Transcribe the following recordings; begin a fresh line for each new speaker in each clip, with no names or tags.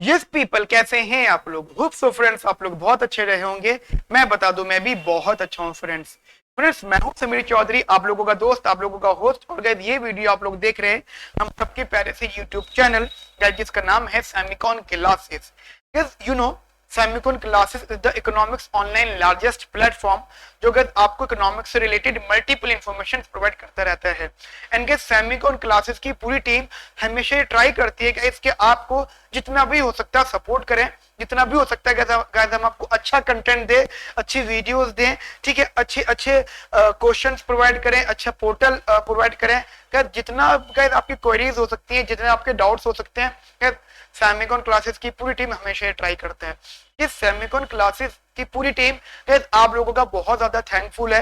Yes people, कैसे हैं आप लोग? होप सो फ्रेंड्स आप लोग बहुत अच्छे रहे होंगे। मैं बता दूं, मैं भी बहुत अच्छा हूं फ्रेंड्स। मैं हूं समीर चौधरी, आप लोगों का दोस्त, आप लोगों का होस्ट। और गाइस ये वीडियो आप लोग देख रहे हैं हम सबके प्यारे से यूट्यूब चैनल गाइस जिसका नाम है Semicon classes. Guys you know, Semicon classes is the economics online largest platform जो गाइस आपको इकोनॉमिक्स से रिलेटेड मल्टीपल इंफॉर्मेशन प्रोवाइड करता रहता है। एंड गाइस सेमिकॉन क्लासेस की पूरी टीम हमेशा ये ट्राई करती है गाइस कि आपको जितना भी हो सकता है सपोर्ट करें, जितना भी हो सकता है गाइस हम आपको अच्छा कंटेंट दें, अच्छी वीडियोस दें, ठीक है, अच्छे अच्छे क्वेश्चंस प्रोवाइड करें, अच्छा पोर्टल प्रोवाइड करें। गाइस जितना गाइस आपकी क्वेरीज हो सकती है, जितने आपके डाउट्स हो सकते हैं, गाइस सेमिकॉन क्लासेस की पूरी टीम हमेशा ये ट्राई करते हैं। इस सेमिकॉन क्लासेस की पूरी टीम गाइस आप लोगों का बहुत ज्यादा थैंकफुल है।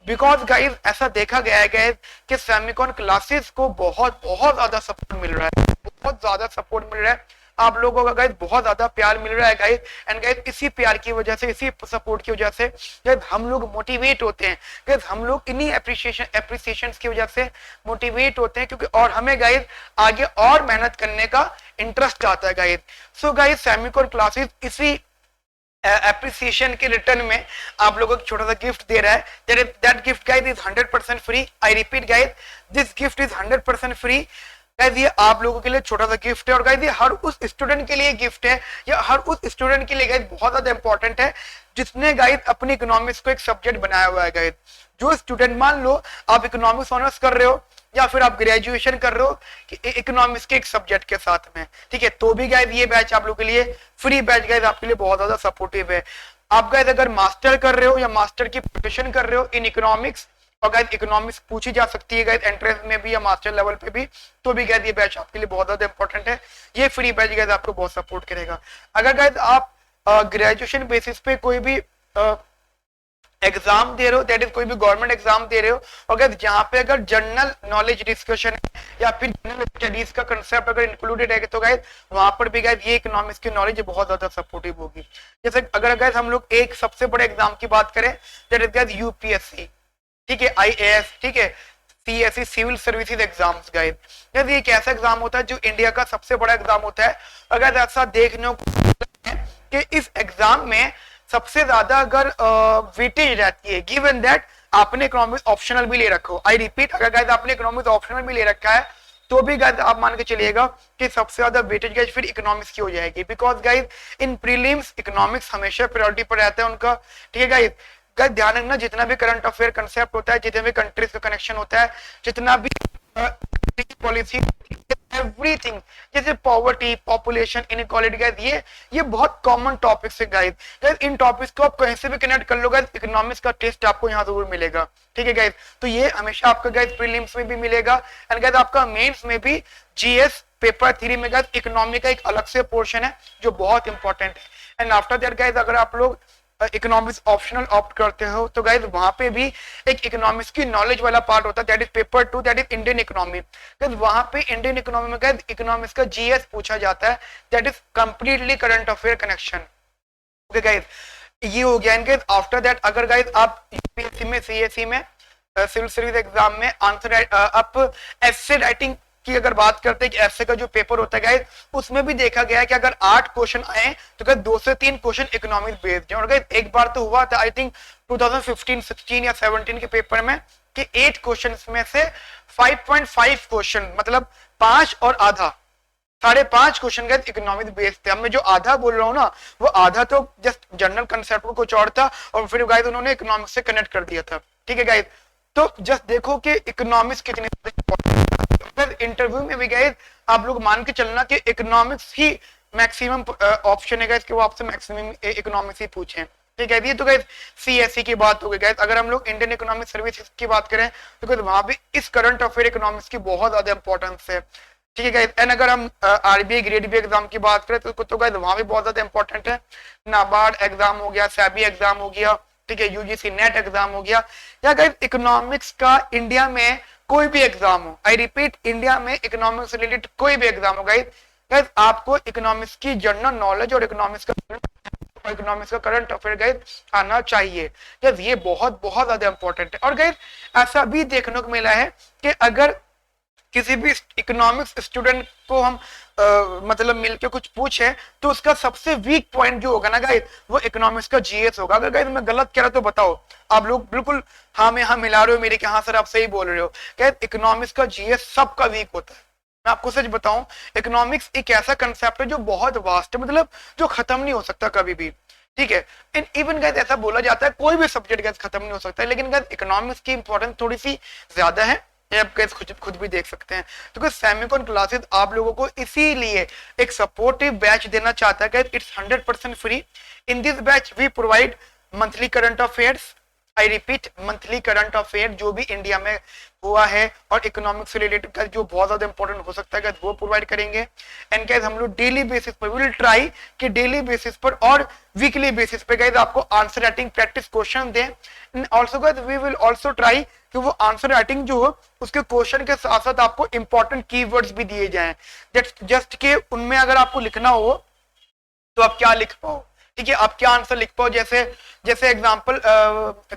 बिकॉज गाइस ऐसा देखा गया है गाइस कि सेमिकॉन क्लासेस को बहुत बहुत ज्यादा सपोर्ट मिल रहा है, बहुत ज्यादा सपोर्ट मिल रहा है आप लोगों का गाइस, बहुत ज्यादा प्यार मिल रहा है गाइस। एंड गाइस इसी प्यार की वजह से, इसी सपोर्ट की वजह से गाइस हम लोग मोटिवेट होते हैं। गाइस हम लोग इन्हीं एप्रिसिएशंस की वजह से मोटिवेट होते हैं, क्योंकि और हमें गाइस आगे और मेहनत करने का इंटरेस्ट आता है guys. So guys Semicon classes इसी एप्रिसिएशन के रिटर्न में आप लोगों को छोटा सा गिफ्ट दे रहा है। That gift guys is 100% free. I repeat guys, this gift is 100% free. Guys ये आप लोगों के लिए छोटा सा गिफ्ट है, और गाइस ये हर उस स्टूडेंट के लिए गिफ्ट है, या हर उस स्टूडेंट के लिए गाइस बहुत ज्यादा इंपॉर्टेंट है जिसने गाइस अपनी इकोनॉमिक्स को एक सब्जेक्ट बनाया हुआ है। गाइस जो स्टूडेंट, मान लो आप इकोनॉमिक्स ऑनर्स कर रहे हो या फिर आप ग्रेजुएशन कर रहे हो इकोनॉमिक्स के एक सब्जेक्ट के साथ में, ठीक है, तो भी गाइस ये बैच आप लोगों के लिए फ्री बैच गाइस आपके लिए बहुत ज्यादा सपोर्टिव है। आप गाइस अगर मास्टर कर रहे हो या मास्टर की प्रिपरेशन कर रहे हो इन इकोनॉमिक्स, और गाइस इकोनॉमिक्स पूछी जा सकती है गाइस एंट्रेंस में भी या मास्टर लेवल पे भी, तो भी गाइस ये बैच आपके लिए बहुत ज्यादा इंपॉर्टेंट है। ये फ्री बैच गाइस आपको बहुत सपोर्ट करेगा। अगर गाइस आप ग्रेजुएशन बेसिस पे कोई भी एग्जाम दे रहे हो, दैट इज कोई भी गवर्नमेंट एग्जाम दे रहे हो, अगर जहां पे अगर जनरल नॉलेज डिस्कशन है या फिर जनरल स्टडीज का कंसेप्ट अगर इंक्लूडेड है, तो गाइस वहां पर भी गाइस ये इकोनॉमिक्स की नॉलेज बहुत ज्यादा सपोर्टिव होगी। जैसे अगर गाइस हम लोग एक सबसे बड़े एग्जाम की बात करें, दैट इज गाइस यूपीएससी, ठीक है, आईएएस, ठीक है, CSC civil services exams. Guys ये एक ऐसा एग्जाम होता है जो इंडिया का सबसे बड़ा एग्जाम होता है। अगर ऐसा देखने को कि इस एग्जाम में सबसे ज्यादा अगर वेटेज रहती है, गिवन दैट आपने इकोनॉमिक्स ऑप्शनल भी ले रखो, आई रिपीट, अगर गाइस आपने इकोनॉमिक्स ऑप्शनल भी ले रखा है तो भी गाइस आप मान के चलिएगा कि सबसे ज्यादा वेटेज गाइस फिर इकोनॉमिक्स की हो जाएगी। Because guys in prelims economics हमेशा प्रायोरिटी पर रहता है उनका, ठीक है गाइस। गाइस ध्यान रखना, जितना भी करंट अफेयर कंसेप्ट होता है, जितने भी कंट्रीज का कनेक्शन होता है, जितना भी पॉलिसी, एवरीथिंग, जैसे पॉवर्टी, पॉपुलेशन, इनइक्वालिटी, गाइस ये बहुत कॉमन टॉपिक्स है गाइस। गाइस इन टॉपिक्स को आप कहीं से भी कनेक्ट कर लो गाइस, इकोनॉमिक्स का टेस्ट आपको यहाँ जरूर मिलेगा, ठीक है गाइस। तो ये हमेशा आपका गाइस प्रीलिम्स में भी मिलेगा, एंड गाइस आपका मेंस में भी जीएस पेपर 3 में गाइस इकोनॉमी का एक अलग से पोर्शन है जो बहुत इंपॉर्टेंट है। एंड आफ्टर दैट गाइस अगर आप लोग इकोनॉमिक्स ऑप्शनल ऑप्ट करते हो तो गाइस वहां पे भी एक इकोनॉमिक्स की नॉलेज वाला पार्ट होता है, that is paper 2, that is Indian economy. Guys वहां पे इंडियन इकोनॉमी में गाइस इकोनॉमिक्स का जीएस पूछा जाता है, that is completely current affair connection. Okay guys, ये हो गया। एंड गाइस आफ्टर दैट अगर गाइस आप यूपीएससी में, सीएससी में, सिविल सर्विस एग्जाम में आंसर आप एस्से राइटिंग की अगर बात करते हैं कि एस्से का जो पेपर होता है गाइस, उसमें भी देखा गया है कि अगर 8 क्वेश्चन आए तो गाइस 2 से 3 क्वेश्चन इकोनॉमिक्स बेस्ड है। और गाइस एक बार तो हुआ था, आई थिंक 2015, 16 या 17 के पेपर में, कि 8 क्वेश्चन में से 5.5 क्वेश्चन, मतलब 5 और आधा, 5.5 क्वेश्चन गाइस इकोनॉमिक्स बेस्ड थे। अब मैं जो आधा बोल रहा हूँ ना, वो आधा तो जस्ट जनरल कंसेप्ट को कुछ और था, और फिर गाइस उन्होंने इकोनॉमिक्स से कनेक्ट कर दिया था, ठीक है गाइस। तो जस्ट देखो कि इकोनॉमिक्स कितनी इंटरव्यू में भी गाइस आप लोग मान के चलना कि इकोनॉमिक्स ही मैक्सिमम ऑप्शन है गाइस कि वो आपसे मैक्सिमम इकोनॉमिक्स ही पूछें, ठीक है। ये तो गाइस सीएससी की बात हो गई गाइस। अगर हम लोग इंडियन इकोनॉमिक सर्विस की बात करें तो गाइस वहां भी इस करंट अफेयर इकोनॉमिक्स की बहुत ज्यादा इंपॉर्टेंस है, ठीक है गाइस। एंड अगर हम आरबीआई ग्रेड बी एग्जाम की बात करें तो गाइस वहां भी बहुत ज्यादा इंपॉर्टेंट है। नाबार्ड एग्जाम हो गया, सेबी एग्जाम हो गया, ठीक है, यूजीसी नेट एग्जाम हो गया, या गाइस इकोनॉमिक्स का इंडिया में कोई भी एग्जाम हो, आई रिपीट, इंडिया में इकोनॉमिक्स रिलेटेड कोई भी एग्जाम हो गाइस, आपको इकोनॉमिक्स की जनरल नॉलेज और इकोनॉमिक्स का करंट अफेयर गाइस आना चाहिए। गाइस ये बहुत बहुत ज्यादा इंपॉर्टेंट है। और गाइस ऐसा भी देखने को मिला है कि अगर किसी भी इकोनॉमिक्स स्टूडेंट को हम मतलब मिलके कुछ पूछे तो उसका सबसे वीक पॉइंट जो होगा ना गाइस वो इकोनॉमिक्स का जीएस होगा। अगर गाइस मैं गलत कह रहा तो बताओ, आप लोग बिल्कुल हाँ में हाँ मिला रहे हो मेरे के, हाँ सर आप सही बोल रहे हो। गाइस इकोनॉमिक्स का जीएस सबका वीक होता है। मैं आपको सच बताऊं, इकोनॉमिक्स एक ऐसा कंसेप्ट है जो बहुत वास्ट है, मतलब जो खत्म नहीं हो सकता कभी भी, ठीक है। इन इवन गाइस ऐसा बोला जाता है कोई भी सब्जेक्ट गाइस खत्म नहीं हो सकता है, लेकिन गाइस इकोनॉमिक्स की इंपॉर्टेंस थोड़ी सी ज्यादा है, ये आप गाइस खुद भी देख सकते हैं। तो गाइस सेमिकॉन क्लासेस आप लोगों को इसीलिए एक सपोर्टिव बैच देना चाहता है guys. It's 100% free. In this batch we provide monthly current affairs, I repeat monthly current affair जो भी इंडिया में हुआ है और इकोनॉमिक्स से रिलेटेड का जो बहुत ज्यादा इंपॉर्टेंट हो सकता है वो प्रोवाइड करेंगे। एंड गाइस हम लोग डेली बेसिस पर विल ट्राई कि डेली बेसिस पर और वीकली बेसिस पे गाइस आपको आंसर राइटिंग प्रैक्टिस क्वेश्चन दें। Also guys we will also try कि वो आंसर राइटिंग जो हो उसके क्वेश्चन के साथ साथ आपको इंपॉर्टेंट कीवर्ड्स भी दिए जाएं, जस्ट कि उनमें अगर आपको लिखना हो तो आप क्या लिख पाओ, ठीक है, आप क्या आंसर लिख पाओ। जैसे जैसे एग्जांपल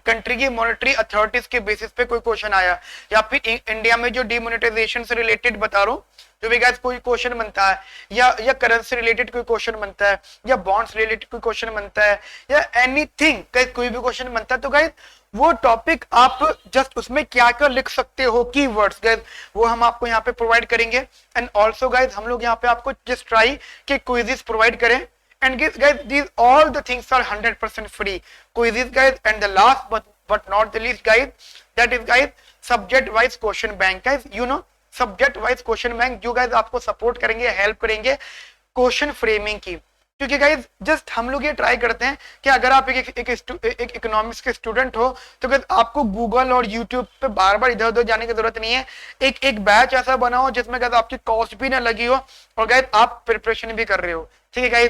कंट्री की मॉनेटरी अथॉरिटीज के बेसिस पे कोई क्वेश्चन आया, या फिर इंडिया में जो डिमोनेटाइजेशन से रिलेटेड बता रहा हूँ जो भी गाइस कोई क्वेश्चन बनता है, या करेंसी रिलेटेड कोई क्वेश्चन बनता है, या बॉन्ड्स रिलेटेड कोई क्वेश्चन बनता है, या एनीथिंग गाइस कोई भी क्वेश्चन बनता है, तो गाइस वो टॉपिक आप जस्ट उसमें क्या क्या लिख सकते हो कीवर्ड्स गाइस वो हम आपको यहाँ पे प्रोवाइड करेंगे। एंड ऑल्सो गाइस हम लोग यहाँ पे आपको जस्ट ट्राई कि क्विज़ेस प्रोवाइड करें। And guys, these all the things are 100% free. Quizzes, guys, and the last but not the least, guys, that is, guys, subject-wise question bank, guys. You know, subject-wise question bank, जो guys आपको support करेंगे, help करेंगे question framing की। क्योंकि guys just हम लोग ये try करते हैं कि अगर आप एक इकोनॉमिक्स के स्टूडेंट हो तो गाइज आपको गूगल और यूट्यूब पे बार बार इधर उधर जाने की जरूरत नहीं है। एक बैच ऐसा बनाओ जिसमें गाइज आपकी कॉस्ट भी ना लगी हो और गाइज आप प्रिपरेशन भी कर रहे हो, ठीक है गाइज।